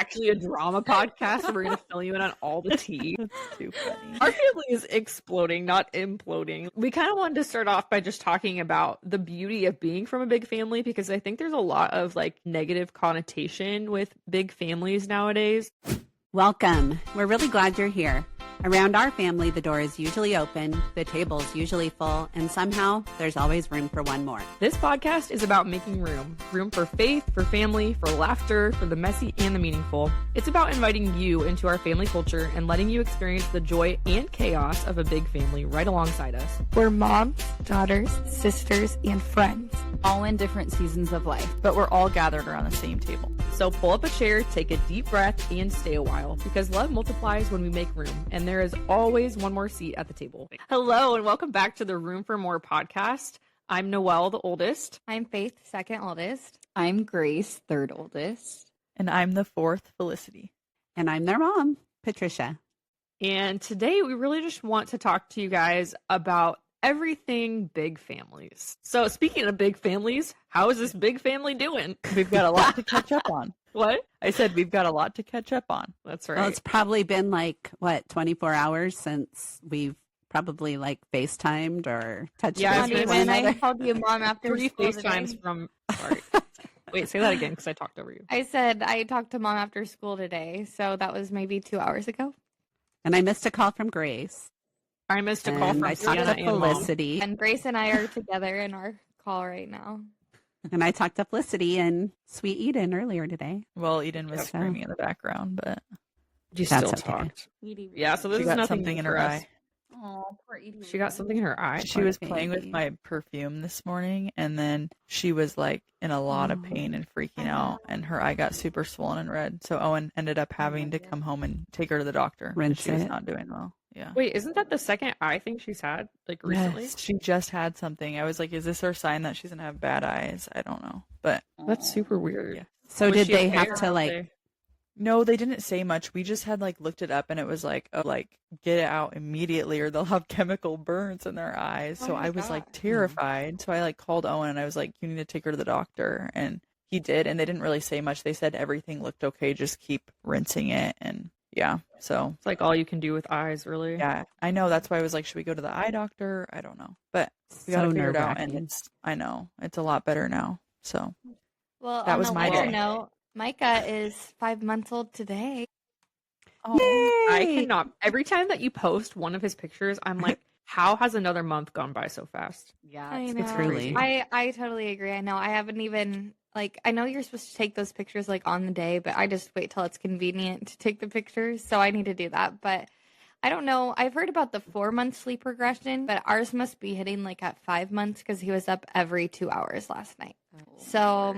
actually a drama podcast, and we're going to fill you in on all the tea. That's too funny. Our family is exploding, not imploding. We kind of wanted to start off by just talking about the beauty of being from a big family, because I think there's a lot of like negative connotation with big families nowadays. Welcome. We're really glad you're here. Around our family, the door is usually open, the table's usually full, and somehow there's always room for one more. This podcast is about making room for faith, for family, for laughter, for the messy and the meaningful. It's about inviting you into our family culture and letting you experience the joy and chaos of a big family right alongside us. We're moms, daughters, sisters, and friends. All in different seasons of life, but we're all gathered around the same table. So pull up a chair, take a deep breath, and stay a while, because love multiplies when we make room, and there is always one more seat at the table. Hello, and welcome back to the Room for More podcast. I'm Noelle, the oldest. I'm Faith, second oldest. I'm Grace, third oldest. And I'm the fourth, Felicity. And I'm their mom, Patricia. And today we really just want to talk to you guys about everything big families. So speaking of big families, how is this big family doing? We've got a lot to catch up on. What? I said we've got a lot to catch up on. That's right. Well, it's probably been 24 hours since we've probably FaceTimed or touched Yeah, base with Even one I another. called you mom after 3 school FaceTimes today. from... Sorry. Wait, say that again, because I talked over you. I said I talked to mom after school today, so that was maybe 2 hours ago. And I missed a call from Grace. I missed a call And from I talked Sienna to and Mom. Felicity. And Grace and I are together in our call right now. And I talked to Felicity and Sweet Eden earlier today. Well, Eden was Yep. screaming in the background, but You That's still okay. talked. Yeah, so this she is got nothing something in for her us. eye. Oh, poor Edie. She got something in her eye. She Poor was playing with baby. my perfume this morning, and then she was in a lot of pain and freaking out, and her eye got super swollen and red. So Owen ended up having to come home and take her to the doctor because Rinse she was it. not doing well. Yeah. Wait, isn't that the second eye thing she's had recently? Yes, she just had something. I was like, is this her sign that she's gonna have bad eyes? I don't know, but That's super weird. Yeah. So Was did she they okay have or to not? no, they didn't say much. We just had looked it up, and it was get it out immediately, or they'll have chemical burns in their eyes. Oh So my I was God. terrified. So I called Owen, and I was like, you need to take her to the doctor, and he did. And they didn't really say much. They said everything looked okay. Just keep rinsing it, and yeah. So It's like all you can do with eyes, really. yeah, I know. That's why I was like, should we go to the eye doctor? I don't know, but we got to So figure it out. And nerve-wracking. I know it's a lot better now. So Well, That on was a my lighter day. note, Micah is 5 months old today. I Yay! cannot. Every time that you post one of his pictures, I'm like, how has another month gone by so fast? Yeah, I it's know. Truly. I totally agree. I know. I haven't even I know you're supposed to take those pictures on the day, but I just wait till it's convenient to take the pictures. So I need to do that. But I don't know. I've heard about the 4-month sleep regression, but ours must be hitting at 5 months because he was up every 2 hours last night. So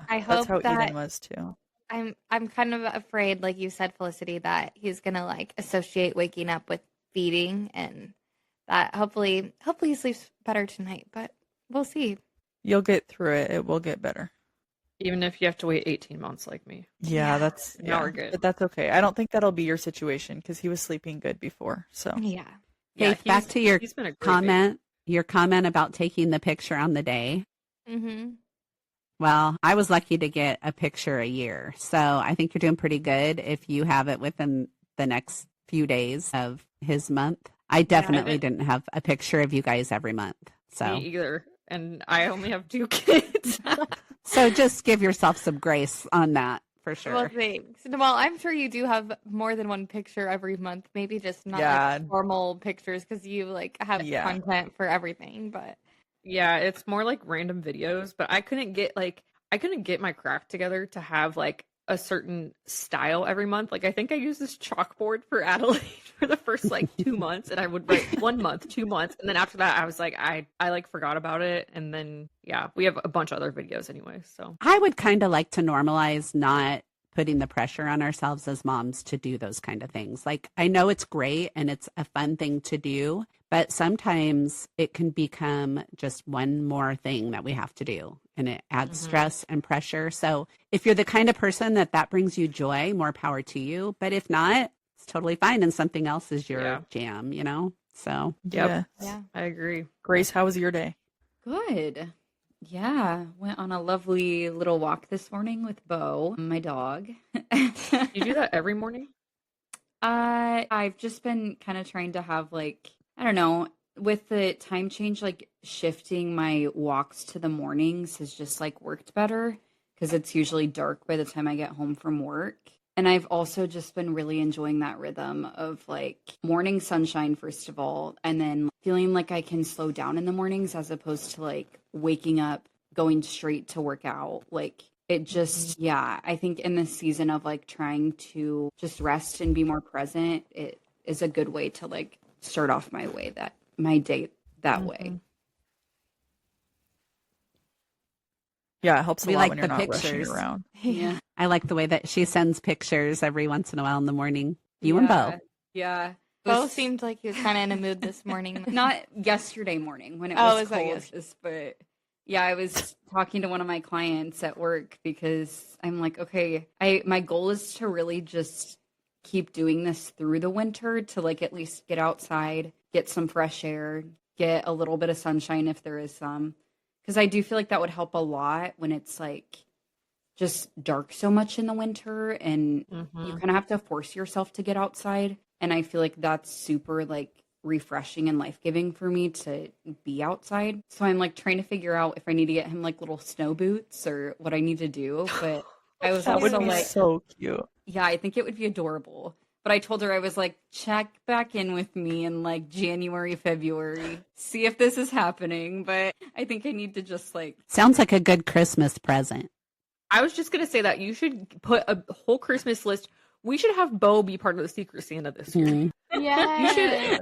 I that's hope how that Eden was too. I'm kind of afraid, like you said, Felicity, that he's gonna associate waking up with feeding, and that hopefully he sleeps better tonight. But we'll see. You'll get through it. It will get better. Even if you have to wait 18 months like me. Yeah, Yeah. that's Now we're good. But that's okay. I don't think that'll be your situation because he was sleeping good before. So Yeah. Faith, back to your he's been a great comment. Your comment about taking the picture on the day. Mm-hmm. Well, I was lucky to get a picture a year. So I think you're doing pretty good if you have it within the next few days of his month. I definitely didn't have a picture of you guys every month. So Me either. And I only have 2 kids. so just give yourself some grace on that for sure. Well, thanks. Well, I'm sure you do have more than one picture every month. Maybe just not Yeah. formal pictures because you have Yeah. content for everything. But Yeah, it's more like random videos, but I couldn't get my craft together to have a certain style every month. I think I used this chalkboard for Adelaide for the first 2 months, and I would write 1 month, 2 months, and then after that I was I forgot about it, and then yeah, we have a bunch of other videos anyway. So I would kind of like to normalize not putting the pressure on ourselves as moms to do those kind of things. I know it's great and it's a fun thing to do, but sometimes it can become just one more thing that we have to do, and it adds stress and pressure. So if you're the kind of person that brings you joy, more power to you. But if not, it's totally fine, and something else is your jam, So Yep. Yes. yeah. I agree. Grace, how was your day? good. Yeah, went on a lovely little walk this morning with Bo, my dog. You do that every morning? I've just been kind of trying to have like, I don't know, with the time change, like shifting my walks to the mornings has just like worked better because it's usually dark by the time I get home from work. And I've also just been really enjoying that rhythm of like morning sunshine, first of all, and then feeling like I can slow down in the mornings as opposed to like waking up, going straight to work out. Like it just, yeah, I think in this season of like trying to just rest and be more present, it is a good way to like start off my day that way. Yeah, it helps a We lot like when the you're not rushing pictures. around. Yeah. I like the way that she sends pictures every once in a while in the morning. You and Bo. Yeah. It Bo was- seemed like he was kind of in a mood this morning. Not yesterday morning when it Oh, was is that cold, yesterday? but yeah, I was talking to one of my clients at work because I'm like, okay, my goal is to really just keep doing this through the winter to like at least get outside, get some fresh air, get a little bit of sunshine if there is some. Because I do feel like that would help a lot when it's like just dark so much in the winter and you kind of have to force yourself to get outside. And I feel like that's super like refreshing and life-giving for me to be outside. So I'm like trying to figure out if I need to get him like little snow boots or what I need to do. But I was That would also be like, so cute. yeah, I think it would be adorable. But I told her, I was like, check back in with me in like January, February, see if this is happening. But I think I need to just like, Sounds like a good Christmas present. I was just gonna say that you should put a whole Christmas list. We should have Bo be part of the Secret Santa this year. Mhm. Yeah. You should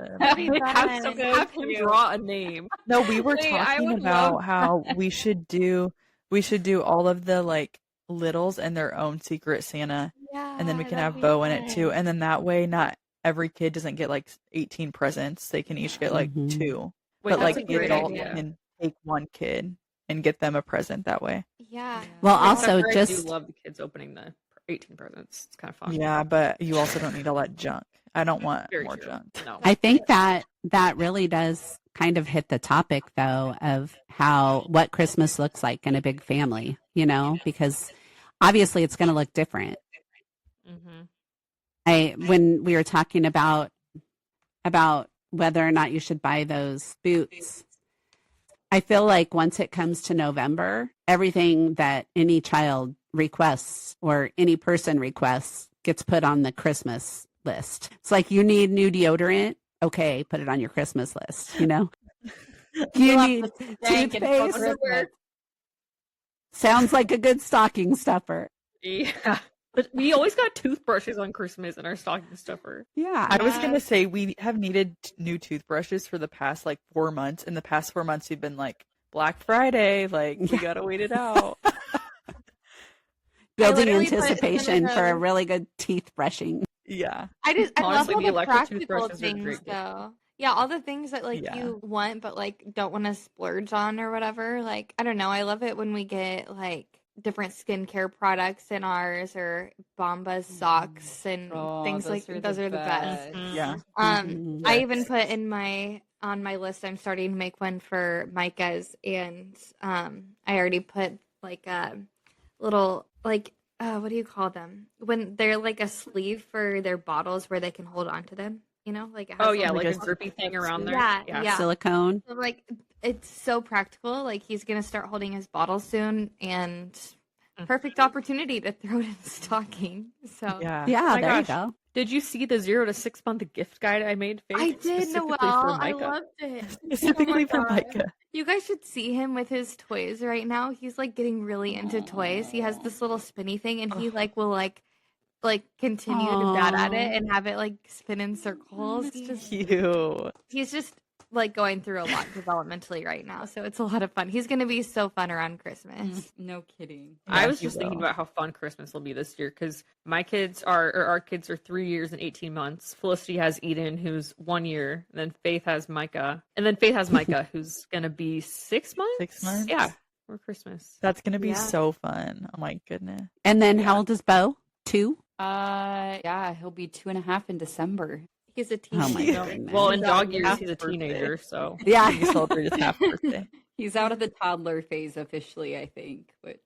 Fun. have him draw a name. No, we were Wait, I talking would about love how we should do all of the like littles and their own Secret Santa, and then we can have Bo in it too. And then that way, not every kid doesn't get like 18 presents. They can each get like Mhm. 2. Wait, But that's like a great adults idea. can take one kid and get them a present that way. Yeah. Well, Except also for I just do love the kids opening the 18 presents. It's kind of fun. Yeah, but you also don't need all that junk. I don't want Very more true. junk. No. I think that really does kind of hit the topic though of what Christmas looks like in a big family, you know, because obviously it's going to look different. When we were talking about whether or not you should buy those boots, I feel like once it comes to November, everything that any child requests or any person requests gets put on the Christmas list. It's like you need new deodorant. Okay, put it on your Christmas list, you know? You need toothpaste. Sounds like a good stocking stuffer. Yeah. But we always got toothbrushes on Christmas in our stocking stuffer. Yeah. I was going to say we have needed new toothbrushes for the past like 4 months. In the past 4 months, we've been like, Black Friday, like we got to wait it out. Building literally put anticipation in for a the- really good teeth brushing. Yeah. I Honestly, love the all the electric practical toothbrushes are things great. though. Yeah, all the things that like Yeah. you want but like don't want to splurge on or whatever. Like I don't know. I love it when we get like different skincare products in ours or Bombas socks and things like those are the best. Yeah. Mhm. I even put in on my list. I'm starting to make one for Micah's, and I already put like a little like what do you call them when they're like a sleeve for their bottles where they can hold on to them. You know, like it has Oh yeah, like a Just- grippy thing around there. Yeah. Silicone. So, like it's so practical. Like he's gonna start holding his bottle soon, and perfect opportunity to throw it in the stocking. So Yeah. Yeah, my there gosh. you go. Did you see the 0 to 6 month gift guide I made? Faith? I did, Specifically Noelle. for I Micah. loved it. Specifically for God. Micah. You guys should see him with his toys right now. He's like getting really into toys. He has this little spinny thing, and he like will like continue to bat at it and have it like spin in circles. Cute. He's just like going through a lot developmentally right now, so it's a lot of fun. He's gonna be so fun around Christmas. No kidding. I Yeah, was he just thinking will. about how fun Christmas will be this year because our kids are 3 years and 18 months. Felicity has Eden, who's 1 year, and then Faith has Micah, who's gonna be 6 months. 6 months? Yeah, for Christmas. That's going to be Yeah. so fun. Oh my goodness. And then how old is Bo? 2? Yeah, he'll be 2.5 in December. He's a Oh my teenager. goodness. Well, in He's dog on years, half he's a birthday. teenager, so He celebrated his half birthday. He's out of the toddler phase officially, I think, which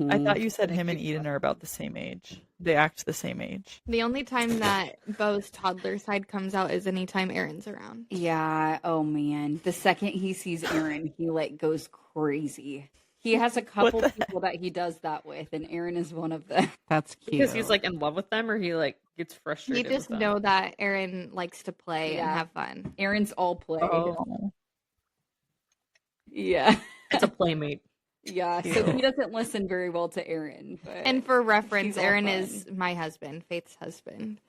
I thought you said him and Eden are about the same age. They act the same age. The only time that Bo's toddler side comes out is anytime Aaron's around. yeah, oh man. The second he sees Aaron, he like goes crazy. He has a couple people that he does that with, and Aaron is one of them. That's cute. Because he's like in love with them, or he like gets You frustrated. just with them? know that Aaron likes to play and Yeah. have fun. Aaron's all play. Oh, Yeah. It's a playmate. Yeah. So Cute. he doesn't listen very well to Aaron. But And for reference, She's all Aaron fun. is my husband, Faith's husband.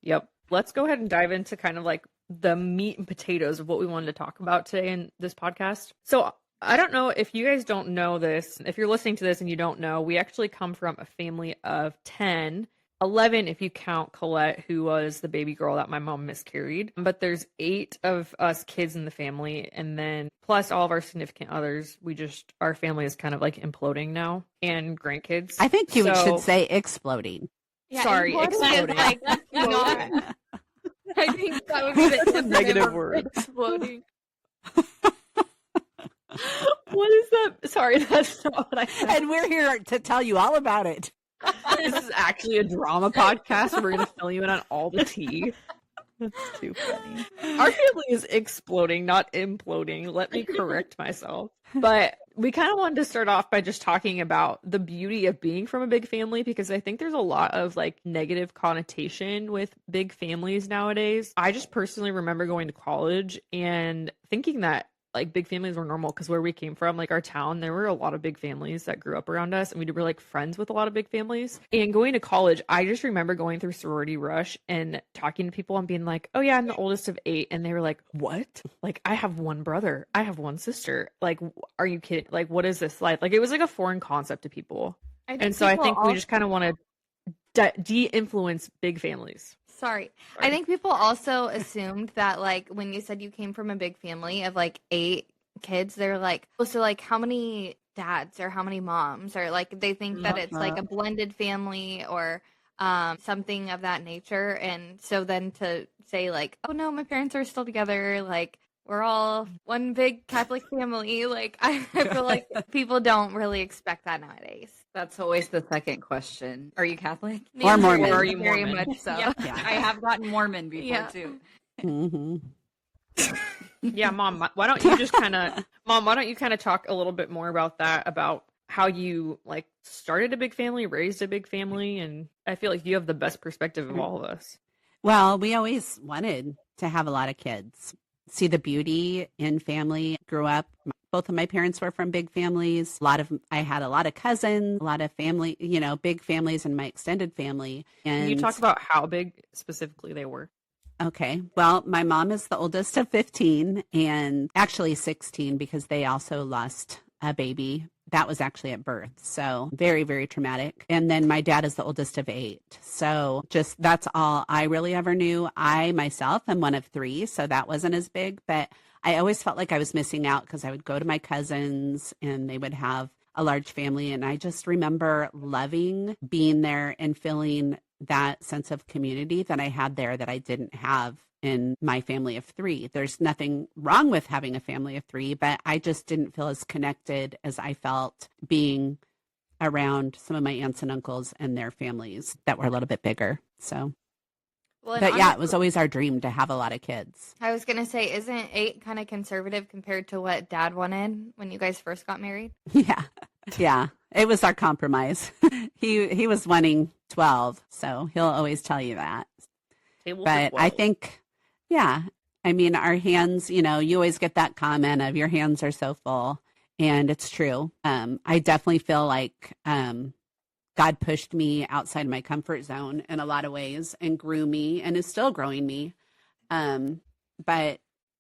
Yep. Let's go ahead and dive into kind of like the meat and potatoes of what we wanted to talk about today in this podcast. So I don't know if you guys don't know this. If you're listening to this and you don't know, we actually come from a family of 10, 11 if you count Colette, who was the baby girl that my mom miscarried. But there's 8 of us kids in the family, and then plus all of our significant others. Our family is kind of like imploding now, and grandkids. I think you So- should say exploding. Sorry, exploding. Like, not, I think that would be That's a the negative word. Exploding. What is that? Sorry, that's not what I said. And we're here to tell you all about it. This is actually a drama podcast. We're going to fill you in on all the tea. That's too funny. Our family is exploding, not imploding. Let me correct myself. But we kind of wanted to start off by just talking about the beauty of being from a big family, because I think there's a lot of like negative connotation with big families nowadays. I just personally remember going to college and thinking that like big families were normal, because where we came from, like our town, there were a lot of big families that grew up around us, and we were like friends with a lot of big families. And going to college, I just remember going through sorority rush and talking to people and being like, oh yeah, I'm the oldest of 8. And they were like, what? Like, I have one brother, I have one sister. Like, are you kidding? Like, what is this life? Like, it was like a foreign concept to people. And so I think we just kind of want to de-influence big families. Sorry. I think people also assumed that, like, when you said you came from a big family of like 8 kids, they're like, oh, so like how many dads or how many moms, or like they think that it's like a blended family or something of that nature. And so then to say like, oh no, my parents are still together, like we're all one big Catholic family, like I feel like people don't really expect that nowadays. that's always the second question. Are you Catholic? Or Mormon. Or are you Very Mormon? much so. Yeah. Yeah. I have gotten Mormon before Yeah. too. hmm Yeah, Mom, why don't you just kind of talk a little bit more about that, about how you like started a big family, raised a big family, and I feel like you have the best perspective of all of us. Well, we always wanted to have a lot of kids, see the beauty in family. Grew up, both of my parents were from big families. I had a lot of cousins, a lot of family, big families in my extended family. And Can you talk about how big specifically they were? Okay. Well, my mom is the oldest of 15 and actually 16 because they also lost a baby. That was actually at birth. So very, very traumatic. And then my dad is the oldest of 8. So just that's all I really ever knew. I myself am one of 3. So that wasn't as big, but I always felt like I was missing out because I would go to my cousins and they would have a large family. And I just remember loving being there and feeling that sense of community that I had there that I didn't have in my family of 3. There's nothing wrong with having a family of 3, but I just didn't feel as connected as I felt being around some of my aunts and uncles and their families that were a little bit bigger. So, Well, and but yeah, it was always our dream to have a lot of kids. I was gonna say, isn't 8 kind of conservative compared to what Dad wanted when you guys first got married? Yeah. Yeah. It was our compromise. He was wanting 12, so he'll always tell you that. Table for But 12. I think, yeah, I mean, our hands, you always get that comment of your hands are so full. And it's true. I definitely feel like God pushed me outside my comfort zone in a lot of ways and grew me and is still growing me. But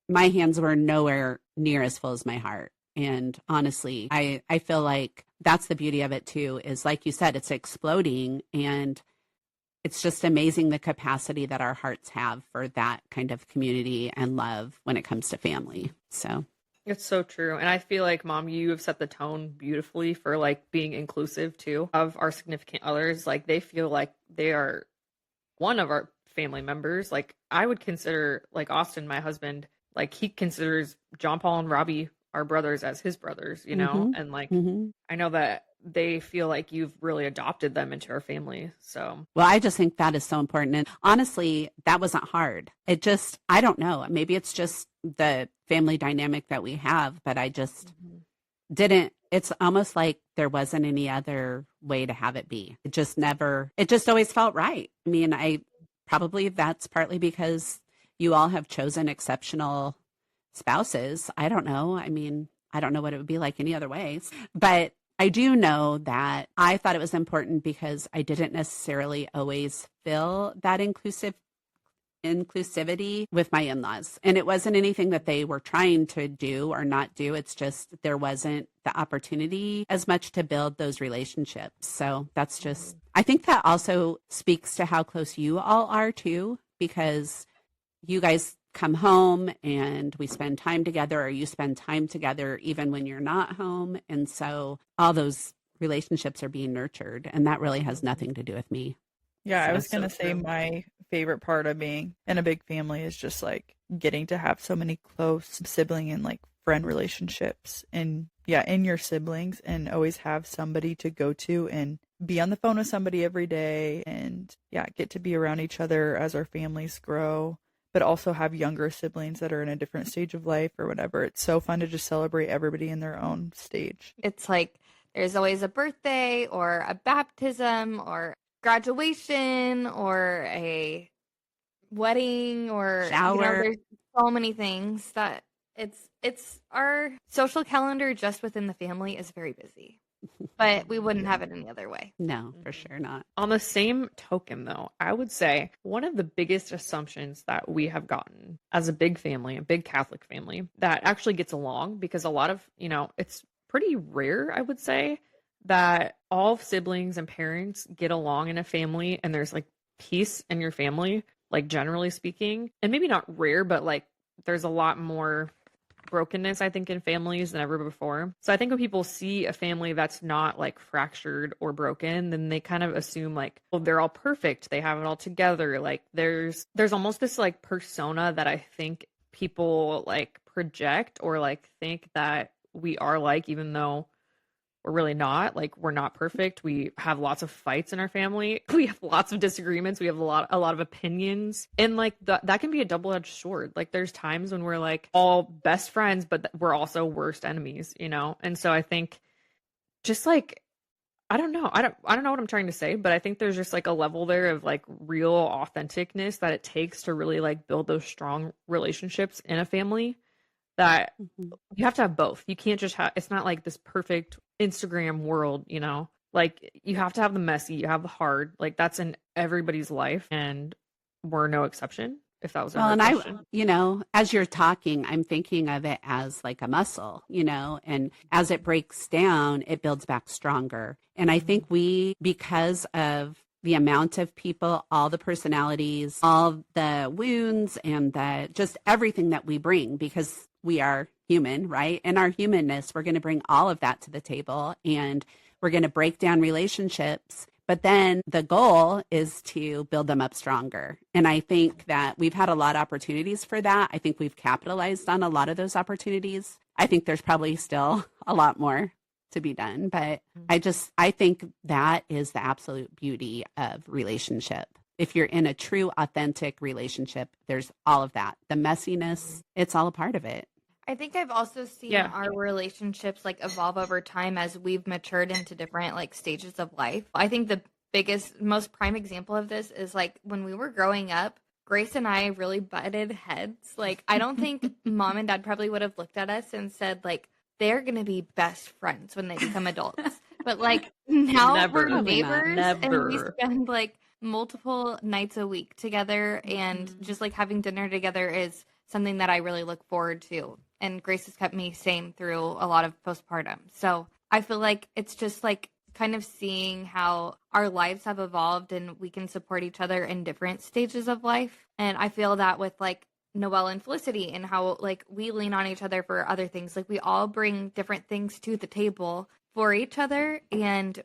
my hands were nowhere near as full as my heart. And honestly, I feel like that's the beauty of it too, is like you said, it's exploding, and it's just amazing the capacity that our hearts have for that kind of community and love when it comes to family. So It's so true. And I feel like, Mom, you have set the tone beautifully for like being inclusive too of our significant others. Like they feel like they are one of our family members. Like I would consider like Austin, my husband, like he considers John Paul and Robbie our brothers as his brothers, you know? And like, I know that they feel like you've really adopted them into our family. So, well, I just think that is so important. And honestly, that wasn't hard. It just, I don't know. Maybe it's just the family dynamic that we have, but I just didn't, it's almost like there wasn't any other way to have it be. It just never, it just always felt right. I mean, I probably that's partly because you all have chosen exceptional spouses. I don't know. I mean, I don't know what it would be like any other ways, but I do know that I thought it was important because I didn't necessarily always feel that inclusivity with my in-laws. And it wasn't anything that they were trying to do or not do. It's just there wasn't the opportunity as much to build those relationships. So that's just, I think that also speaks to how close you all are too, because you guys come home and we spend time together, or you spend time together even when you're not home. And so all those relationships are being nurtured, and that really has nothing to do with me. Yeah, So I was that's going to so say true. my favorite part of being in a big family is just like getting to have so many close sibling and like friend relationships, and yeah, in your siblings, and always have somebody to go to and be on the phone with somebody every day, and yeah, get to be around each other as our families grow, but also have younger siblings that are in a different stage of life or whatever. It's so fun to just celebrate everybody in their own stage. It's like there's always a birthday or a baptism or graduation or a wedding or Shower. there's so many things that it's our social calendar just within the family is very busy. But we wouldn't have it any other way. No, for sure not. On the same token, though, I would say one of the biggest assumptions that we have gotten as a big family, a big Catholic family that actually gets along, because a lot of, it's pretty rare, I would say, that all siblings and parents get along in a family and there's like peace in your family, like generally speaking. And maybe not rare, but like there's a lot more brokenness, I think, in families than ever before. So I think when people see a family that's not like fractured or broken, then they kind of assume like, oh, they're all perfect, they have it all together. Like there's almost this like persona that I think people like project or like think that we are like, even though we're really not. Like we're not perfect. We have lots of fights in our family. We have lots of disagreements. We have a lot of opinions. And like that can be a double-edged sword. Like there's times when we're like all best friends, but we're also worst enemies, And so I think just like I don't know. I don't know what I'm trying to say, but I think there's just like a level there of like real authenticness that it takes to really like build those strong relationships in a family, that you have to have both. You can't just have, it's not like this perfect Instagram world, like you have to have the messy, you have the hard, like that's in everybody's life, and we're no exception, if that was a question. As you're talking, I'm thinking of it as like a muscle, and as it breaks down, it builds back stronger. And I think because of the amount of people, all the personalities, all the wounds, and just everything that we bring, because we are human, right? And our humanness, we're going to bring all of that to the table, and we're going to break down relationships. But then the goal is to build them up stronger. And I think that we've had a lot of opportunities for that. I think we've capitalized on a lot of those opportunities. I think there's probably still a lot more to be done, but I think that is the absolute beauty of relationship. If you're in a true, authentic relationship, there's all of that. The messiness, it's all a part of it. I think I've also seen our relationships like evolve over time as we've matured into different like stages of life. I think the biggest, most prime example of this is like when we were growing up, Grace and I really butted heads. Like I don't think mom and dad probably would have looked at us and said like they're going to be best friends when they become adults. But like now we're neighbors and we spend like multiple nights a week together, and just like having dinner together is something that I really look forward to. And Grace has kept me sane through a lot of postpartum. So I feel like it's just like kind of seeing how our lives have evolved and we can support each other in different stages of life. And I feel that with like Noelle and Felicity, and how like we lean on each other for other things. Like we all bring different things to the table for each other, and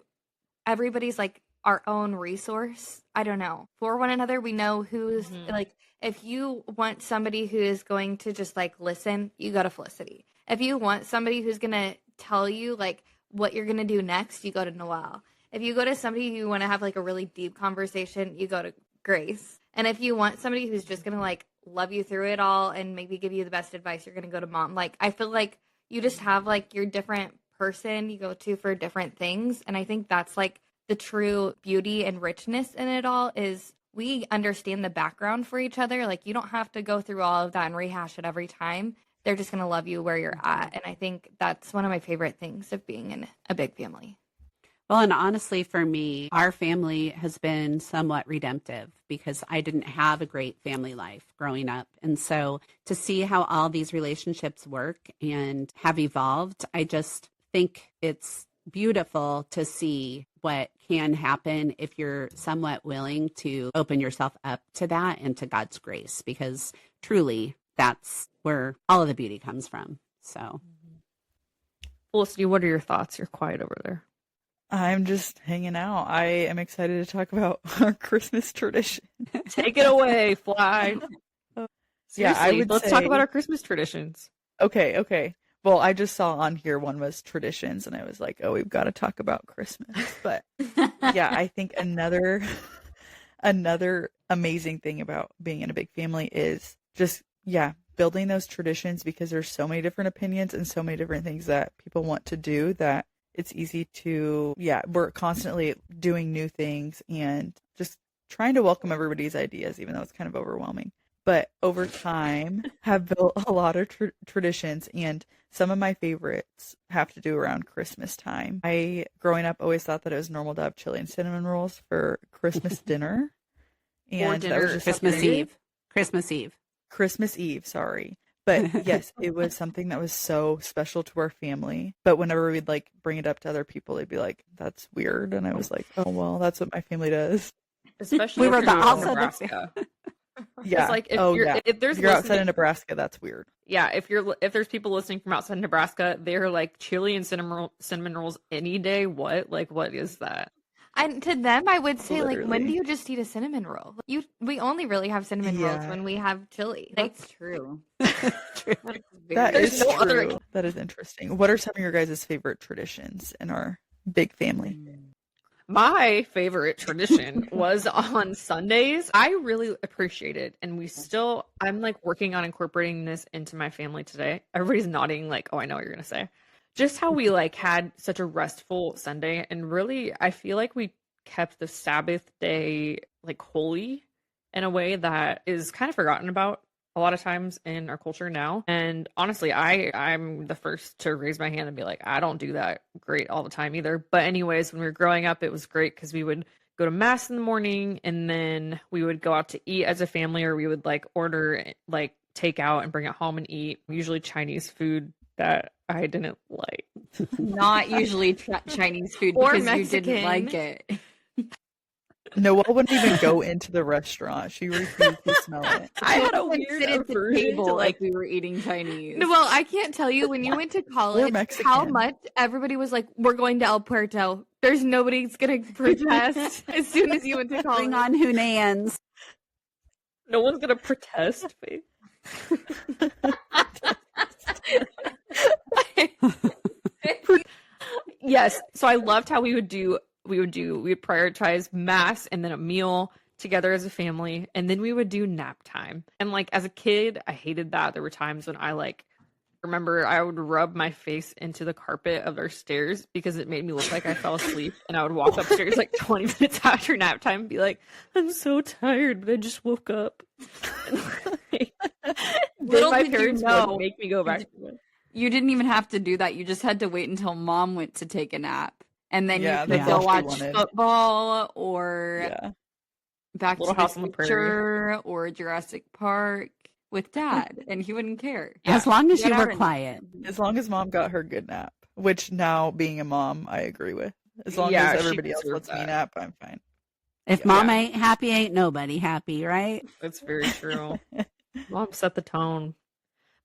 everybody's like our own resource. I don't know. For one another, we know who's like, if you want somebody who is going to just like listen, you go to Felicity. If you want somebody who's going to tell you like what you're going to do next, you go to Noelle. If you go to somebody who you want to have like a really deep conversation, you go to Grace. And if you want somebody who's just going to like love you through it all and maybe give you the best advice, you're going to go to Mom. Like, I feel like you just have like your different person you go to for different things. And I think that's like the true beauty and richness in it all is we understand the background for each other. Like, you don't have to go through all of that and rehash it every time. They're just going to love you where you're at. And I think that's one of my favorite things of being in a big family. Well, and honestly, for me, our family has been somewhat redemptive because I didn't have a great family life growing up. And so to see how all these relationships work and have evolved, I just think it's beautiful to see what can happen if you're somewhat willing to open yourself up to that and to God's grace, because truly that's where all of the beauty comes from. So, Felicity, what are your thoughts? You're quiet over there. I'm just hanging out. I am excited to talk about our Christmas tradition. Take it away, Fly. Seriously, let's talk about our Christmas traditions. Okay. Well, I just saw on here one was traditions, and I was like, oh, we've got to talk about Christmas. But yeah, I think another amazing thing about being in a big family is just, building those traditions, because there's so many different opinions and so many different things that people want to do that it's easy to, we're constantly doing new things and just trying to welcome everybody's ideas, even though it's kind of overwhelming. But over time, have built a lot of traditions, and some of my favorites have to do around Christmas time. I, growing up, always thought that it was normal to have chili and cinnamon rolls for Christmas dinner. And dinner. That was just Christmas Eve, sorry. But yes, it was something that was so special to our family. But whenever we'd like bring it up to other people, they'd be like, that's weird. And I was like, oh, well, that's what my family does. Especially we were the opposite. Nebraska. Yeah. Like if you're outside of Nebraska, that's weird. Yeah. If there's people listening from outside Nebraska, they're like chili and cinnamon rolls any day. What? Like, what is that? And to them, I would say, like, when do you just eat a cinnamon roll? We only really have cinnamon rolls when we have chili. That's true. That is true. That is interesting. What are some of your guys' favorite traditions in our big family? My favorite tradition was on Sundays. I really appreciate it. And I'm like working on incorporating this into my family today. Everybody's nodding like, oh, I know what you're going to say. Just how we like had such a restful Sunday, and really I feel like we kept the Sabbath day like holy in a way that is kind of forgotten about a lot of times in our culture now. And honestly, I'm the first to raise my hand and be like, I don't do that great all the time either. But anyways, when we were growing up, it was great because we would go to mass in the morning, and then we would go out to eat as a family, or we would like order like takeout and bring it home and eat, usually Chinese food that I didn't like. Not usually Chinese food or because Mexican. You didn't like it. Noelle wouldn't even go into the restaurant. She refused to smell it. I had a weird sit at the table like we were eating Chinese. No, well, I can't tell you when you went to college how much everybody was like, we're going to El Puerto. There's nobody's going to protest as soon as you went to college. Bring on Hunans. No one's going to protest, babe. Yes, so I loved how we would prioritize mass and then a meal together as a family, and then we would do nap time. And like as a kid, I hated that. There were times when I remember I would rub my face into the carpet of our stairs because it made me look like I fell asleep, and I would walk upstairs like 20 minutes after nap time and be like, I'm so tired, but I just woke up. Then my parents would make me go back to bed. You didn't even have to do that. You just had to wait until Mom went to take a nap. And then you could go watch football or Back to the Future or Jurassic Park with Dad, and he wouldn't care. As long as you were quiet. As long as Mom got her good nap, which now being a mom, I agree with. As long as everybody else lets me nap, I'm fine. If Mom ain't happy, ain't nobody happy, right? That's very true. Mom set the tone.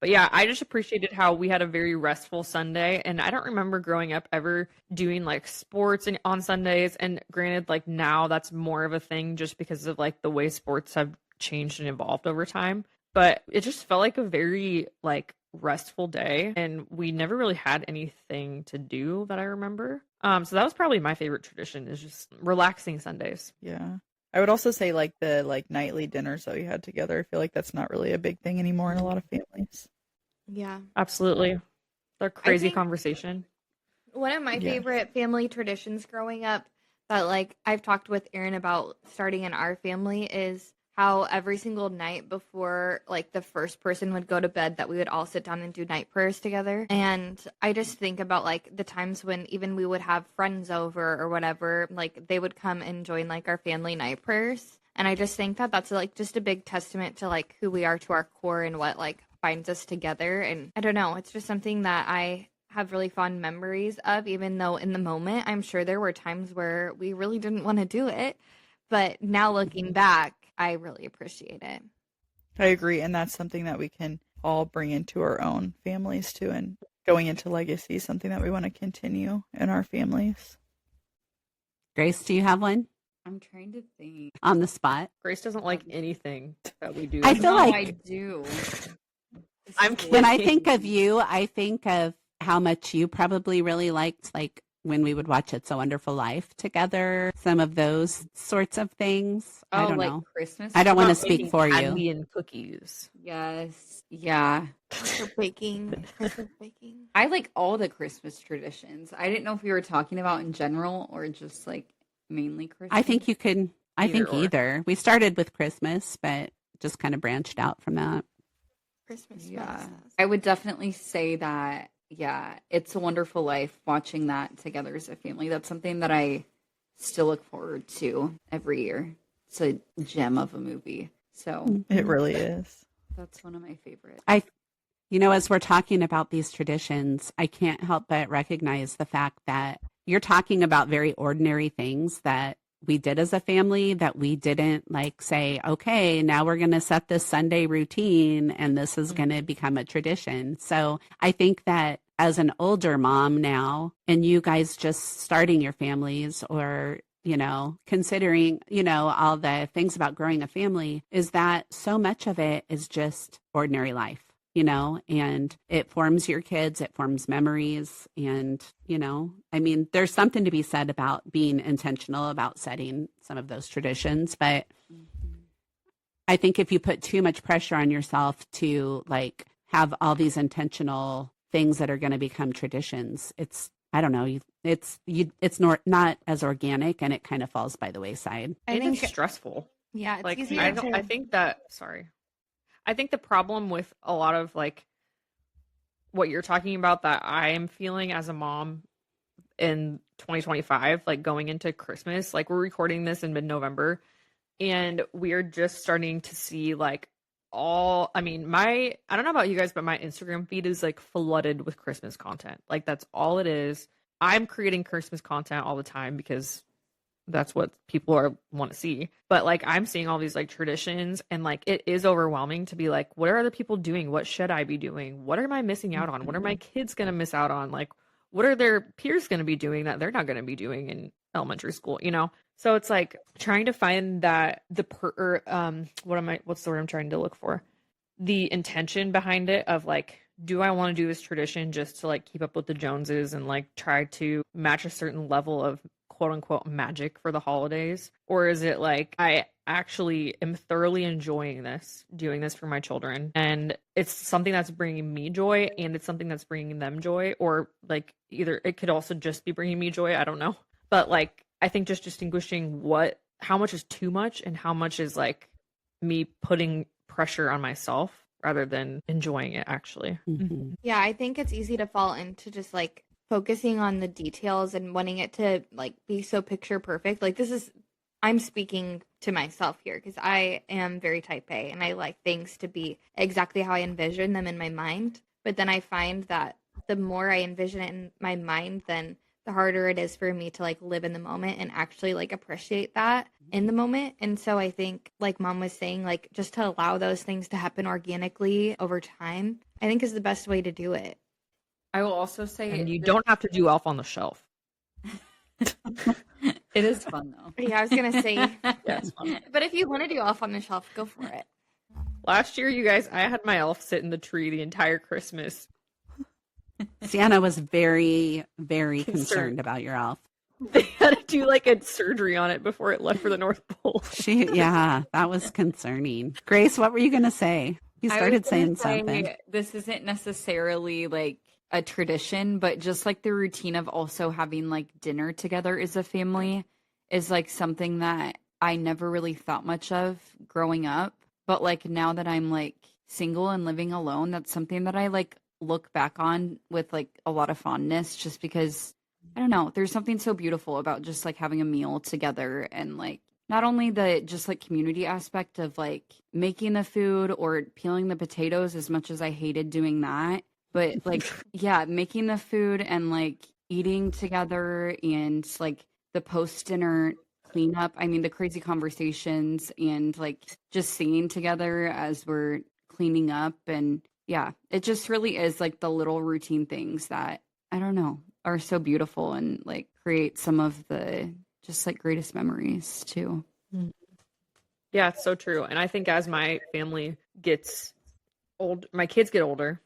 But yeah, I just appreciated how we had a very restful Sunday. And I don't remember growing up ever doing like sports on Sundays. And granted, like now that's more of a thing just because of like the way sports have changed and evolved over time. But it just felt like a very like restful day, and we never really had anything to do that I remember. So that was probably my favorite tradition, is just relaxing Sundays. Yeah. I would also say like the nightly dinners that we had together. I feel like that's not really a big thing anymore in a lot of families. Yeah. Absolutely. They're crazy conversation. One of my favorite family traditions growing up that like I've talked with Erin about starting in our family is how every single night before like the first person would go to bed that we would all sit down and do night prayers together. And I just think about like the times when even we would have friends over or whatever, like they would come and join like our family night prayers. And I just think that that's like just a big testament to like who we are to our core and what like binds us together. And I don't know, it's just something that I have really fond memories of, even though in the moment I'm sure there were times where we really didn't want to do it. But now looking back, I really appreciate it. I agree. And that's something that we can all bring into our own families too. And going into legacy is something that we want to continue in our families. Grace, do you have one? I'm trying to think. On the spot. Grace doesn't like anything that we do. I feel like I do. I'm kidding. When I think of you, I think of how much you probably really liked, like when we would watch It's a Wonderful Life together, some of those sorts of things. I don't know. Christmas. I don't want to About speak making for candy you. and cookies. Yes. Yeah. For baking, Christmas baking. I like all the Christmas traditions. I didn't know if we were talking about in general or just like mainly Christmas. I think you could, Either or. either. We started with Christmas, but just kind of branched out from that. Christmas. Yeah. I would definitely say that, yeah, It's a Wonderful Life, watching that together as a family. That's something that I still look forward to every year. It's a gem of a movie. So It really is. that's one of my favorites. As we're talking about these traditions, I can't help but recognize the fact that you're talking about very ordinary things that we did as a family, that we didn't like say, okay, now we're going to set this Sunday routine and this is going to become a tradition. So I think that as an older mom now, and you guys just starting your families or, considering, all the things about growing a family, is that so much of it is just ordinary life. And it forms your kids, it forms memories. And, there's something to be said about being intentional about setting some of those traditions. But I think if you put too much pressure on yourself to like have all these intentional things that are going to become traditions, it's not as organic, and it kind of falls by the wayside. I think it's stressful. Yeah, it's Like easier I think the problem with a lot of like what you're talking about that I am feeling as a mom in 2025, like going into Christmas, like we're recording this in mid-November and we're just starting to see like I don't know about you guys, but my Instagram feed is like flooded with Christmas content. Like that's all it is. I'm creating Christmas content all the time because that's what people want to see. But like I'm seeing all these like traditions, and like it is overwhelming to be like, what are other people doing? What should I be doing? What am I missing out on? What are my kids going to miss out on? Like, what are their peers going to be doing that they're not going to be doing in elementary school, So it's like trying to find that what's the word I'm trying to look for? The intention behind it of like, do I want to do this tradition just to like keep up with the Joneses and like try to match a certain level of quote unquote magic for the holidays? Or is it like I actually am thoroughly enjoying doing this for my children, and it's something that's bringing me joy and it's something that's bringing them joy? Or like either it could also just be bringing me joy, I don't know. But like I think just distinguishing how much is too much and how much is like me putting pressure on myself rather than enjoying it actually. Mm-hmm. Yeah, I think it's easy to fall into just like focusing on the details and wanting it to like be so picture perfect. Like I'm speaking to myself here because I am very type A and I like things to be exactly how I envision them in my mind. But then I find that the more I envision it in my mind, then the harder it is for me to like live in the moment and actually like appreciate that in the moment. And so I think like Mom was saying, like just to allow those things to happen organically over time, I think is the best way to do it. I will also say, and you don't have to do Elf on the Shelf. It is fun though. Yeah, I was gonna say, Yeah, it's fun. but if you want to do Elf on the Shelf, go for it. Last year, you guys, I had my elf sit in the tree the entire Christmas. Sienna was very, very concerned about your elf. They had to do like a surgery on it before it left for the North Pole. Yeah, that was concerning. Grace, what were you going to say? You started saying something. This isn't necessarily like a tradition, but just like the routine of also having like dinner together as a family is like something that I never really thought much of growing up. But like now that I'm like single and living alone, that's something that I like look back on with like a lot of fondness, just because I don't know, there's something so beautiful about just like having a meal together, and like not only the just like community aspect of like making the food or peeling the potatoes, as much as I hated doing that, but like yeah, making the food and like eating together, and like the post dinner cleanup. I mean, the crazy conversations and like just singing together as we're cleaning up. And yeah, it just really is like the little routine things that I don't know are so beautiful and like create some of the just like greatest memories too. Yeah, it's so true. And I think as my family gets old, my kids get older,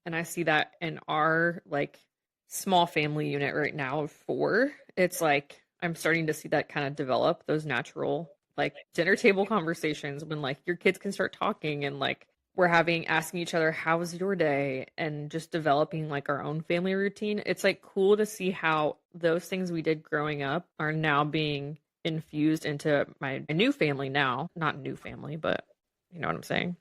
and I see that in our like small family unit right now of 4, it's like I'm starting to see that kind of develop, those natural like dinner table conversations when like your kids can start talking, and like we're asking each other, how was your day? And just developing like our own family routine. It's like cool to see how those things we did growing up are now being infused into my new family now. Not new family, but you know what I'm saying?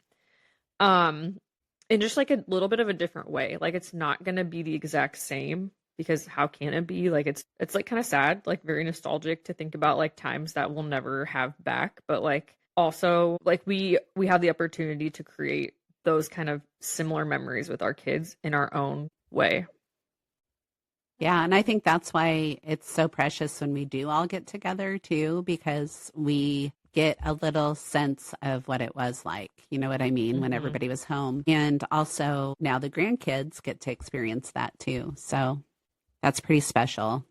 In just like a little bit of a different way. Like it's not going to be the exact same, because how can it be? Like it's like kind of sad, like very nostalgic to think about like times that we'll never have back, but like also like we have the opportunity to create those kind of similar memories with our kids in our own way. Yeah, and I think that's why it's so precious when we do all get together too, because we get a little sense of what it was like, you know what I mean, when everybody was home. And also now the grandkids get to experience that too. So that's pretty special.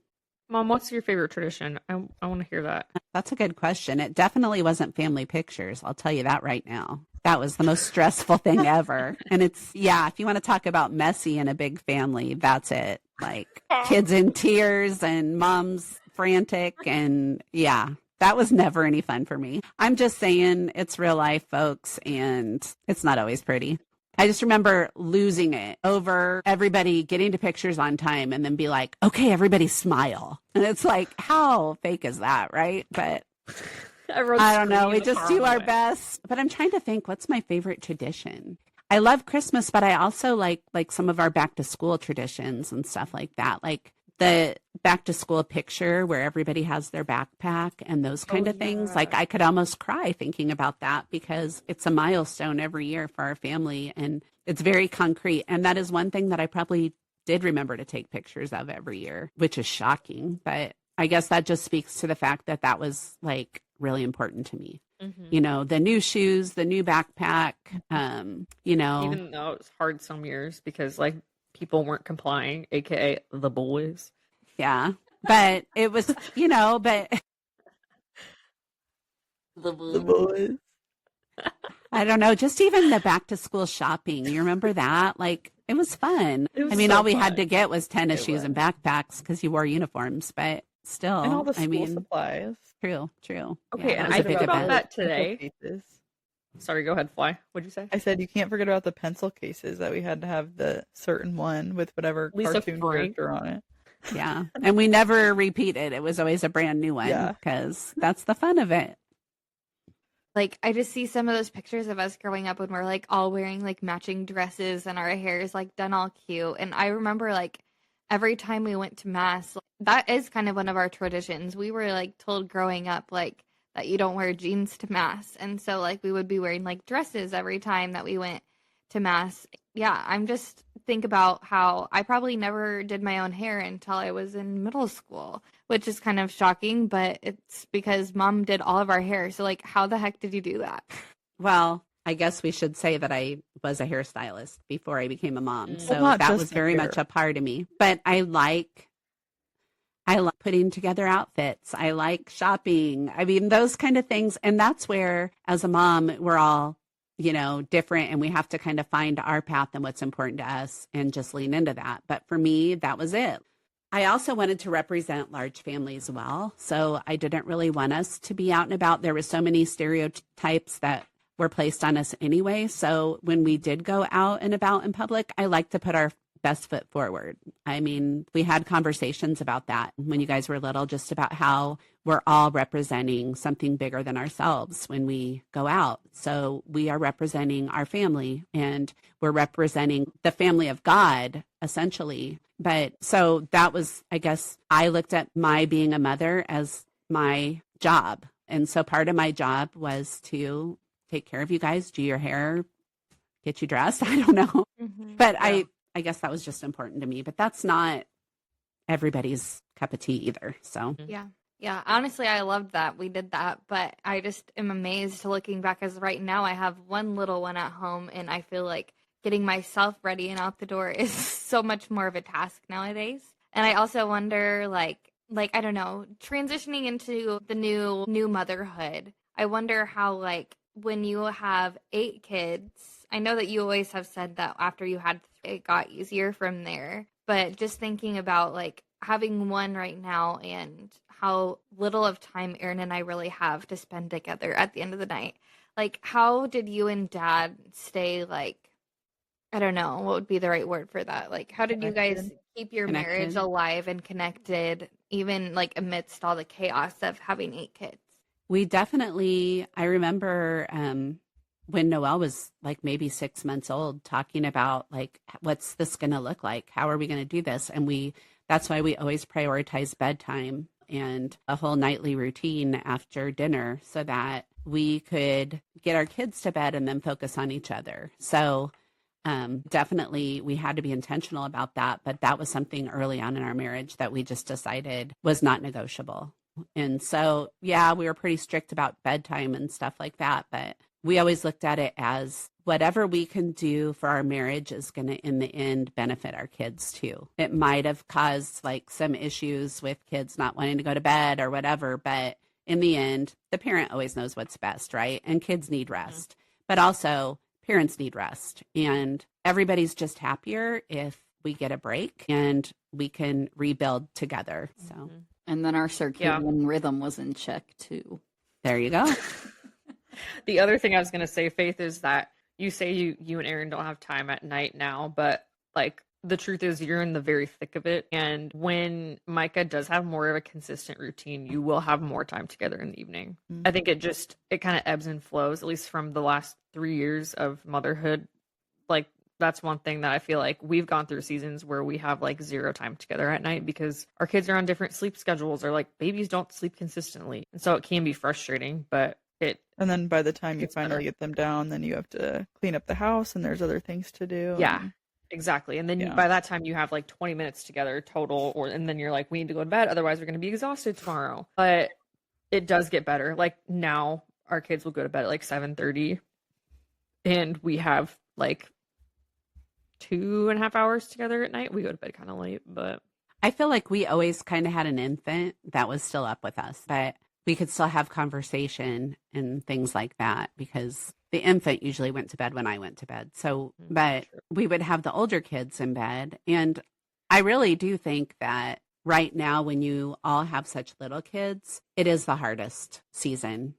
Mom, what's your favorite tradition? I want to hear that. That's a good question. It definitely wasn't family pictures. I'll tell you that right now. That was the most stressful thing ever. And it's, yeah, if you want to talk about messy in a big family, that's it. Like kids in tears and mom's frantic. And yeah, that was never any fun for me. I'm just saying it's real life, folks, and it's not always pretty. I just remember losing it over everybody getting to pictures on time and then be like, okay, everybody smile. And it's like, how fake is that, right? But I don't know. We just do our best. But I'm trying to think, what's my favorite tradition? I love Christmas, but I also like some of our back to school traditions and stuff like that. Like the back to school picture where everybody has their backpack and those kind of things. Like I could almost cry thinking about that, because it's a milestone every year for our family and it's very concrete. And that is one thing that I probably did remember to take pictures of every year, which is shocking. But I guess that just speaks to the fact that that was like really important to me. You know, the new shoes, the new backpack, you know. Even though it was hard some years because like people weren't complying, aka the boys. Yeah. But it was, you know, but the boys. I don't know, just even the back to school shopping. You remember that? Like it was fun. I mean, so all we fun. had to get was tennis shoes and backpacks because you wore uniforms, but still, And all the school I mean, supplies. True. Okay, Yeah, and that was I a big think about event. that today. Cases. Sorry, go ahead, Fly. What'd you say? I said you can't forget about the pencil cases that we had to have the certain one with whatever Lisa cartoon Frank. character on it. Yeah. And we never repeated. It was always a brand new one because that's the fun of it. Like, I just see some of those pictures of us growing up when we're like all wearing like matching dresses and our hair is like done all cute. And I remember like every time we went to mass, that is kind of one of our traditions. We were like told growing up like that you don't wear jeans to mass. And so like we would be wearing like dresses every time that we went to mass. Yeah, I'm just think about how I probably never did my own hair until I was in middle school, which is kind of shocking, but it's because mom did all of our hair. So like, how the heck did you do that? Well, I guess we should say that I was a hairstylist before I became a mom. So Well, not that just was the very hair. much a part of me. But I like putting together outfits. I like shopping. I mean, those kind of things. And that's where, as a mom, we're all, different, and we have to kind of find our path and what's important to us and just lean into that. But for me, that was it. I also wanted to represent large families well. So I didn't really want us to be out and about. There were so many stereotypes that were placed on us anyway. So when we did go out and about in public, I like to put our best foot forward. I mean, we had conversations about that when you guys were little, just about how we're all representing something bigger than ourselves when we go out. So we are representing our family, and we're representing the family of God, essentially. But so that was, I guess, I looked at my being a mother as my job. And so part of my job was to take care of you guys, do your hair, get you dressed. I don't know. Mm-hmm. But yeah. I guess that was just important to me. But that's not everybody's cup of tea either. So yeah. Yeah, honestly, I loved that we did that, but I just am amazed looking back, as right now I have one little one at home, and I feel like getting myself ready and out the door is so much more of a task nowadays. And I also wonder, like I don't know, transitioning into the new motherhood, I wonder how, like, when you have 8 kids, I know that you always have said that after you had 3, it got easier from there, but just thinking about, like, having one right now and how little of time Aaron and I really have to spend together at the end of the night. Like, how did you and Dad stay, like, I don't know, what would be the right word for that? Like, how did you guys keep your marriage alive and connected, even, like, amidst all the chaos of having 8 kids? We definitely, I remember when Noelle was like maybe 6 months old, talking about, like, what's this going to look like? How are we going to do this? And that's why we always prioritize bedtime and a whole nightly routine after dinner, so that we could get our kids to bed and then focus on each other. So definitely we had to be intentional about that. But that was something early on in our marriage that we just decided was not negotiable. And so, yeah, we were pretty strict about bedtime and stuff like that. But we always looked at it as whatever we can do for our marriage is going to, in the end, benefit our kids too. It might have caused like some issues with kids not wanting to go to bed or whatever, but in the end, the parent always knows what's best, right? And kids need rest, but also parents need rest. And everybody's just happier if we get a break and we can rebuild together. So, and then our circadian rhythm was in check too. There you go. The other thing I was going to say, Faith, is that you say you and Aaron don't have time at night now, but like the truth is you're in the very thick of it. And when Micah does have more of a consistent routine, you will have more time together in the evening. Mm-hmm. I think it kind of ebbs and flows, at least from the last 3 years of motherhood. Like, that's one thing that I feel like we've gone through seasons where we have like 0 time together at night because our kids are on different sleep schedules, or like babies don't sleep consistently. And so it can be frustrating, but and then by the time you finally get them down, then you have to clean up the house and there's other things to do. Yeah, exactly. And then by that time you have like 20 minutes together total, and then you're like, we need to go to bed. Otherwise we're going to be exhausted tomorrow. But it does get better. Like now our kids will go to bed at like 7:30 and we have like 2.5 hours together at night. We go to bed kind of late, but I feel like we always kind of had an infant that was still up with us, but we could still have conversation and things like that because the infant usually went to bed when I went to bed. So, but we would have the older kids in bed. And I really do think that right now, when you all have such little kids, it is the hardest season,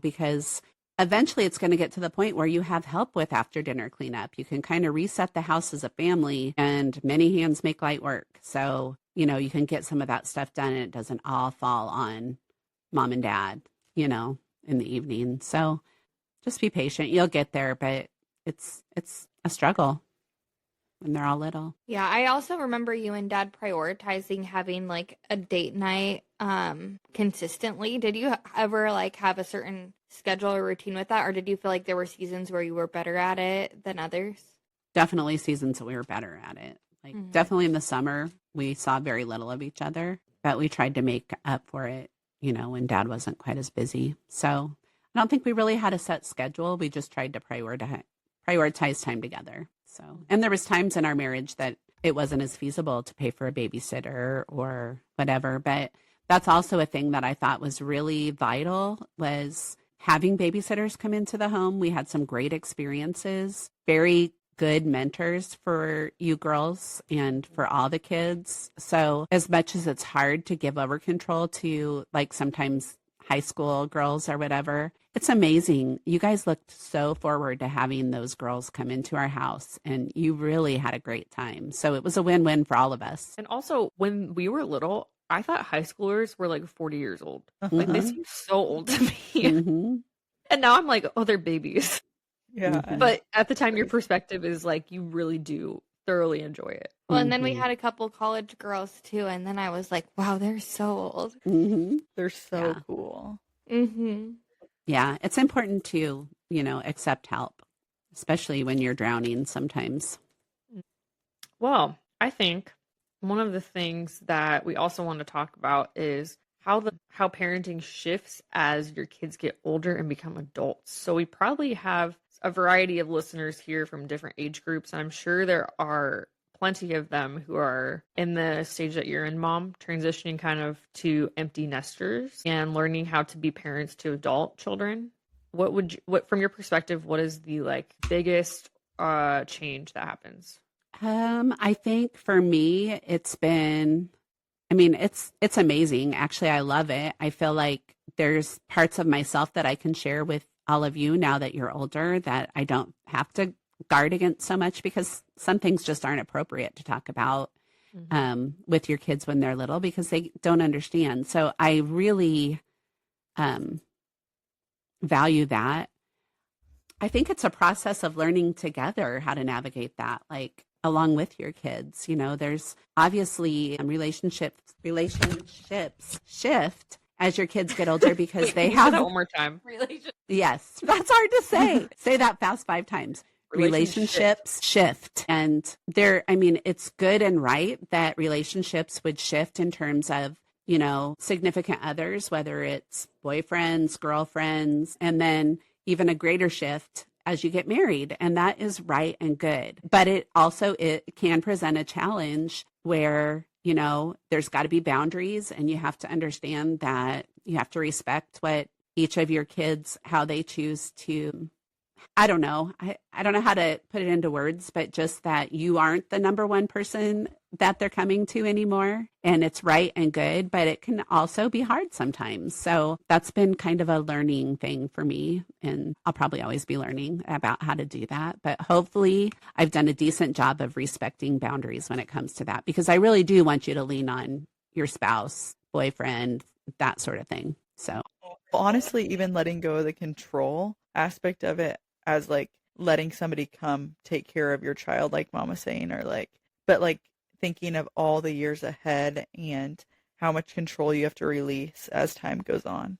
because eventually it's going to get to the point where you have help with after dinner cleanup. You can kind of reset the house as a family, and many hands make light work. So, you can get some of that stuff done and it doesn't all fall on Mom and Dad, in the evening. So just be patient. You'll get there, but it's a struggle when they're all little. Yeah, I also remember you and Dad prioritizing having like a date night consistently. Did you ever like have a certain schedule or routine with that, or did you feel like there were seasons where you were better at it than others? Definitely seasons that we were better at it. Like definitely in the summer, we saw very little of each other, but we tried to make up for it, when Dad wasn't quite as busy. So I don't think we really had a set schedule. We just tried to prioritize time together. So, and there was times in our marriage that it wasn't as feasible to pay for a babysitter or whatever. But that's also a thing that I thought was really vital, was having babysitters come into the home. We had some great experiences, very good mentors for you girls and for all the kids. So as much as it's hard to give over control to like sometimes high school girls or whatever, it's amazing. You guys looked so forward to having those girls come into our house, and you really had a great time. So it was a win-win for all of us. And also, when we were little, I thought high schoolers were like 40 years old. Mm-hmm. Like, they seem so old to me. Mm-hmm. And now I'm like, oh, they're babies. Yeah. Mhm. But at the time, your perspective is like, you really do thoroughly enjoy it. Well, and then we Mhm. had a couple college girls too, and then I was like, wow, they're so old. Mm-hmm. They're so Yeah. cool. Mm-hmm. Yeah, it's important to, accept help, especially when you're drowning sometimes. Well, I think one of the things that we also want to talk about is how parenting shifts as your kids get older and become adults. So we probably have a variety of listeners here from different age groups, and I'm sure there are plenty of them who are in the stage that you're in, Mom, transitioning kind of to empty nesters and learning how to be parents to adult children. What from your perspective, what is the biggest change that happens? I think for me, it's been, it's amazing. Actually, I love it. I feel like there's parts of myself that I can share with all of you now that you're older that I don't have to guard against so much, because some things just aren't appropriate to talk about with your kids when they're little, because they don't understand. So I really value that. I think it's a process of learning together how to navigate that, like along with your kids. There's obviously relationships shift as your kids get older because they Say have that one more time. Yes, that's hard to say. Say that fast 5 times. Relationships shift. And it's good and right that relationships would shift in terms of, significant others, whether it's boyfriends, girlfriends, and then even a greater shift as you get married. And that is right and good. But it can present a challenge where, there's got to be boundaries, and you have to understand that you have to respect what each of your kids, how they choose to, I don't know. I don't know how to put it into words, but just that you aren't the number one person that they're coming to anymore. And it's right and good, but it can also be hard sometimes. So that's been kind of a learning thing for me. And I'll probably always be learning about how to do that. But hopefully I've done a decent job of respecting boundaries when it comes to that, because I really do want you to lean on your spouse, boyfriend, that sort of thing. So Honestly, even letting go of the control aspect of it, as letting somebody come take care of your child, like Mom was saying, but thinking of all the years ahead and how much control you have to release as time goes on.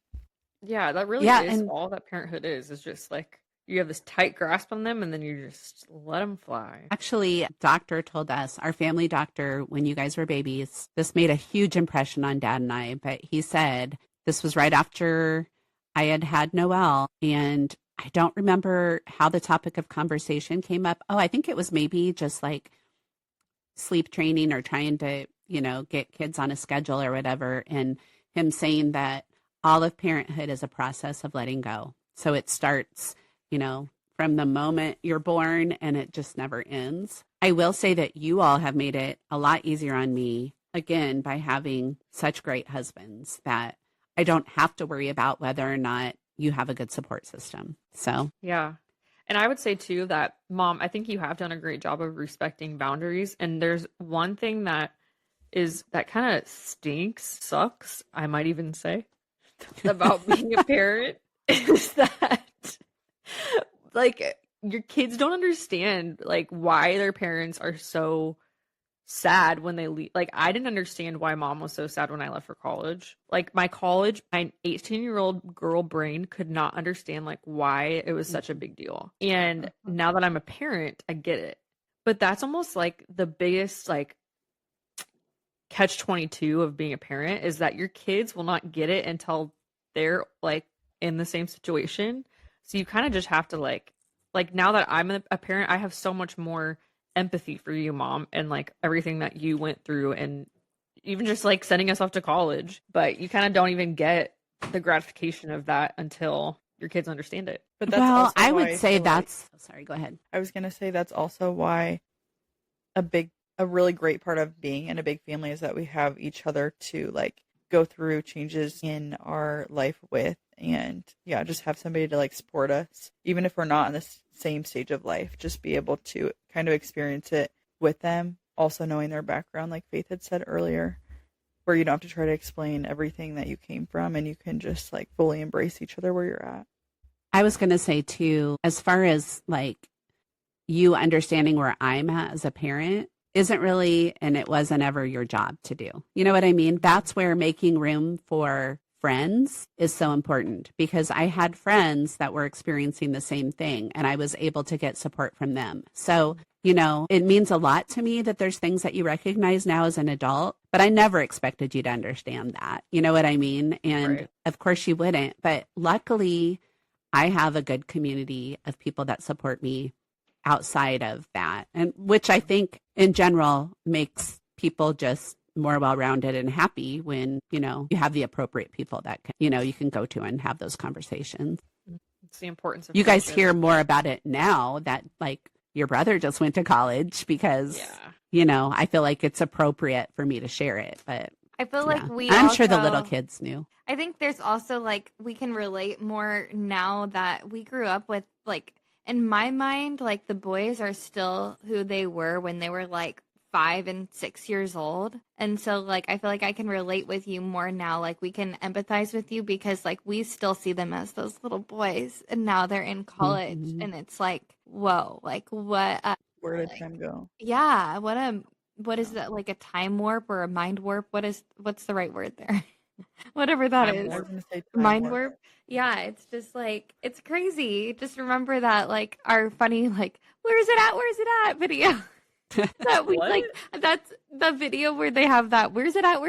Yeah, that really is all that parenthood is just you have this tight grasp on them, and then you just let them fly. Actually, doctor told us, our family doctor, when you guys were babies, this made a huge impression on Dad and I, but he said this was right after I had Noelle, and I don't remember how the topic of conversation came up. Oh, I think it was maybe just sleep training or trying to, get kids on a schedule or whatever. And him saying that all of parenthood is a process of letting go. So it starts, from the moment you're born, and it just never ends. I will say that you all have made it a lot easier on me, again, by having such great husbands that I don't have to worry about whether or not you have a good support system. So, yeah. And I would say too that, Mom, I think you have done a great job of respecting boundaries. And there's one thing that kind of sucks, I might even say, about being a parent is that your kids don't understand why their parents are so sad when they leave. I didn't understand why Mom was so sad when I left for college. My 18-year-old girl brain could not understand why it was such a big deal. And now that I'm a parent, I get it. But that's almost the biggest catch-22 of being a parent, is that your kids will not get it until they're in the same situation. So you kind of just have to now that I'm a parent, I have so much more empathy for you, Mom, and everything that you went through, and even just sending us off to college. But you kind of don't even get the gratification of that until your kids understand it. But that's Well, also I why would say feel like- that's, sorry, go ahead. I was going to say that's also why a really great part of being in a big family is that we have each other to like go through changes in our life with, and yeah, just have somebody to like support us, even if we're not in the same stage of life, just be able to kind of experience it with them. Also knowing their background, like Faith had said earlier, where you don't have to try to explain everything that you came from, and you can just like fully embrace each other where you're at. I was going to say too, as far as like you understanding where I'm at as a parent isn't really, and it wasn't ever your job to do. You know what I mean? That's where making room for friends is so important, because I had friends that were experiencing the same thing and I was able to get support from them. So, you know, it means a lot to me that there's things that you recognize now as an adult, but I never expected you to understand that. You know what I mean? And Right. of course you wouldn't, but luckily I have a good community of people that support me outside of that, and which I think in general makes people just more well-rounded and happy when, you know, you have the appropriate people that can, you know, you can go to and have those conversations. It's the importance of You guys friendship. hear more about it now that like your brother just went to college, because, Yeah. you know, I feel like it's appropriate for me to share it, but I feel yeah. like I'm sure the little also- kids knew. I think there's also like we can relate more now that we grew up with, like, in my mind, like the boys are still who they were when they were like 5 and 6 years old. And so like I feel like I can relate with you more now. Like we can empathize with you because like we still see them as those little boys, and now they're in college, Mhm. and it's like, whoa, like what Where did like, time go? yeah, what is that, like a time warp or a mind warp? What's the right word there? Whatever that Time is. I was going to say time Mind warp. warp. Yeah, it's just like it's crazy. Just remember that like our funny like where's it at video. That we What? like that's the video where they have that where's it at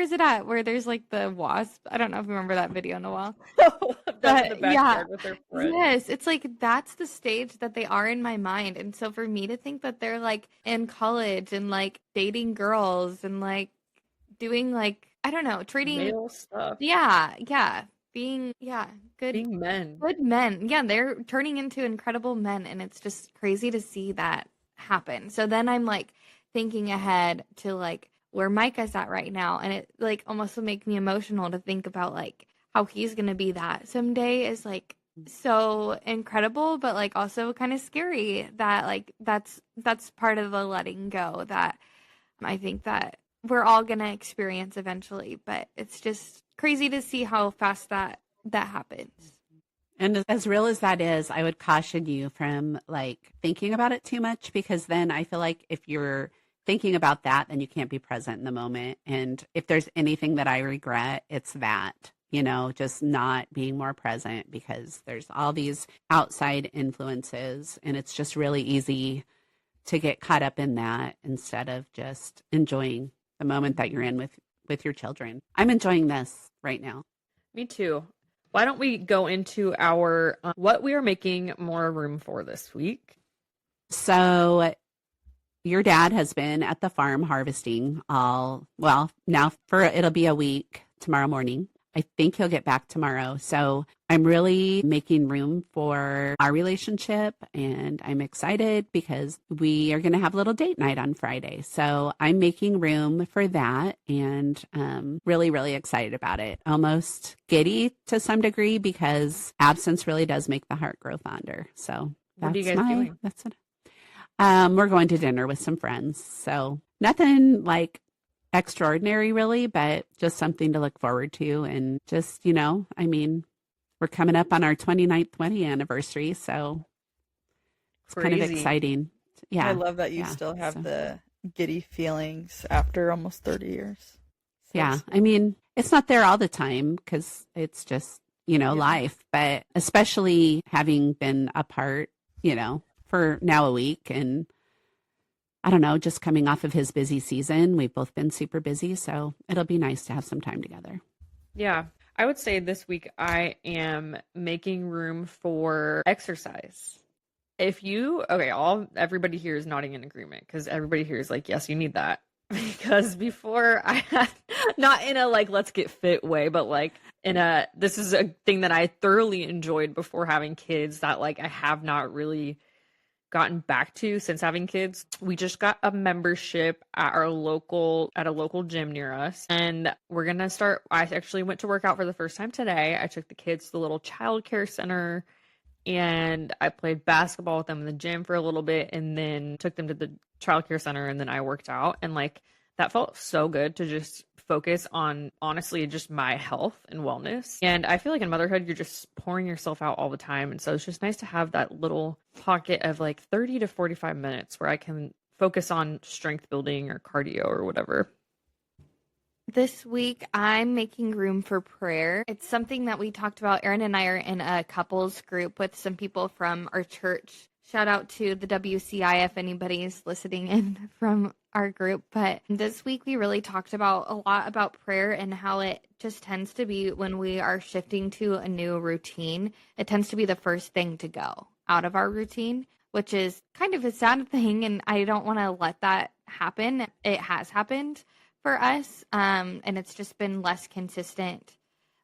where there's like the wasp. I don't know if you remember that video in a while. That's in the But, backyard with their friends. Yes, it's like that's the stage that they are in my mind. And so for me to think that they're like in college and like dating girls and like doing like I don't know, treating Male stuff. being good Being men. good men. Yeah, they're turning into incredible men, and it's just crazy to see that happen. So then I'm like thinking ahead to like where Micah's at right now, and it like almost will make me emotional to think about like how he's gonna be that someday is like so incredible, but like also kind of scary that like that's part of the letting go that I think that we're all gonna experience eventually. But it's just crazy to see how fast that happens. And as real as that is, I would caution you from like thinking about it too much, because then I feel like if you're thinking about that, then you can't be present in the moment. And if there's anything that I regret, it's that, you know, just not being more present, because there's all these outside influences, and it's just really easy to get caught up in that instead of just enjoying the moment that you're in with your children. I'm enjoying this right now. Me too. Why don't we go into our what we are making more room for this week? So your dad has been at the farm harvesting now it'll be a week tomorrow morning. I think he'll get back tomorrow. So I'm really making room for our relationship, and I'm excited because we are going to have a little date night on Friday. So I'm making room for that, and really, really excited about it. Almost giddy to some degree, because absence really does make the heart grow fonder. So What are you guys doing? That's it. We're going to dinner with some friends. So nothing like extraordinary really, but just something to look forward to. And just, you know, I mean, we're coming up on our 29th wedding anniversary. So it's kind of Crazy. exciting. Yeah. I love that you Yeah, still have so- the giddy feelings after almost 30 years. So Yeah. it's- I mean, it's not there all the time because it's just, you know, Yeah. life, but especially having been apart, you know, for now a week, and I don't know, just coming off of his busy season. We've both been super busy, so it'll be nice to have some time together. Yeah. I would say this week I am making room for exercise. Everybody here is nodding in agreement because everybody here is like, yes, you need that. because before I had, not in a like let's get fit way, but like this is a thing that I thoroughly enjoyed before having kids that like I have not really gotten back to since having kids. We just got a membership at a local gym near us, and we're gonna start. I actually went to work out for the first time today. I took the kids to the little child care center, and I played basketball with them in the gym for a little bit, and then took them to the child care center, and then I worked out, and like that felt so good to just focus on honestly just my health and wellness. And I feel like in motherhood you're just pouring yourself out all the time, and so it's just nice to have that little pocket of like 30 to 45 minutes where I can focus on strength building or cardio or whatever. This week, I'm making room for prayer. It's something that we talked about. Erin and I are in a couples group with some people from our church. Shout out to the WCI if anybody's listening in from our group. But this week, we really talked about a lot about prayer and how it just tends to be when we are shifting to a new routine. It tends to be the first thing to go out of our routine, which is kind of a sad thing. And I don't want to let that happen. It has happened for us, and it's just been less consistent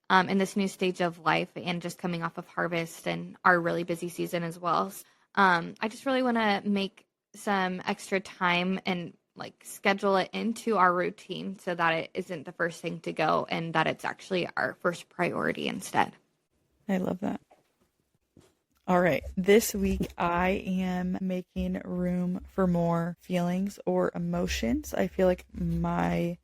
in this new stage of life and just coming off of harvest and our really busy season as well. I just really want to make some extra time and like schedule it into our routine so that it isn't the first thing to go and that it's actually our first priority instead. I love that. All right. This week, I am making room for more feelings or emotions. I feel like my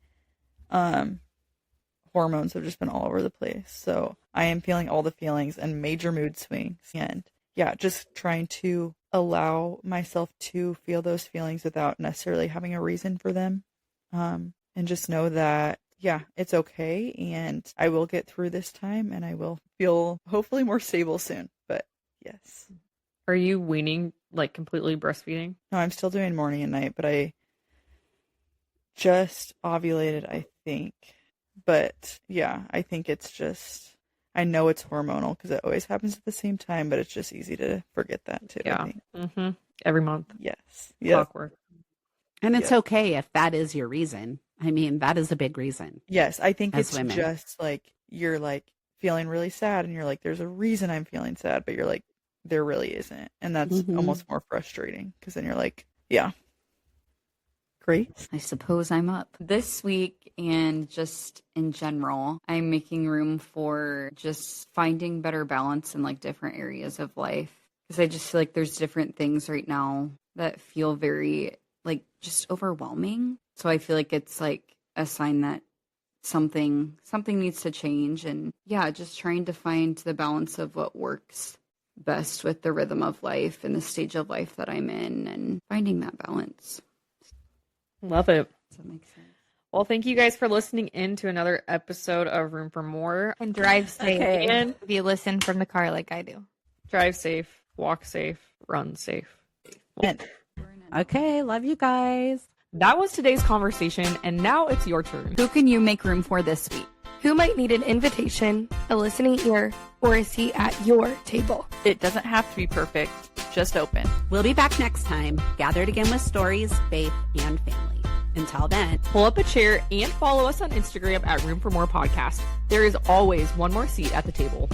hormones have just been all over the place. So I am feeling all the feelings and major mood swings. And yeah, just trying to allow myself to feel those feelings without necessarily having a reason for them. And just know that, yeah, it's okay. And I will get through this time and I will feel hopefully more stable soon. But yes. Are you weaning, like completely breastfeeding? No, I'm still doing morning and night, but I just ovulated, I think. But yeah, I think it's just, I know it's hormonal because it always happens at the same time, but it's just easy to forget that too. Yeah. Every month. Yes. Clockwork. And it's okay if that is your reason. I mean, that is a big reason. Yes. I think it's women. just like, you're like feeling really sad and you're like, there's a reason I'm feeling sad, but you're like, there really isn't. And that's almost more frustrating because then you're like, yeah. Great. I suppose I'm up. This week and just in general, I'm making room for just finding better balance in like different areas of life. Because I just feel like there's different things right now that feel very like just overwhelming. So I feel like it's like a sign that something needs to change. And yeah, just trying to find the balance of what works best with the rhythm of life and the stage of life that I'm in and finding that balance. Love it. Does that make sense? Well, thank you guys for listening in to another episode of Room for More. And drive safe. Okay. And if you listen from the car like I do. Drive safe, walk safe, run safe. Okay, love you guys. That was today's conversation, and now it's your turn. Who can you make room for this week? Who might need an invitation, a listening ear, or a seat at your table? It doesn't have to be perfect, just open. We'll be back next time, gathered again with stories, faith, and family. Until then, Pull up a chair and follow us on Instagram at Room for More Podcast. There is always one more seat at the table.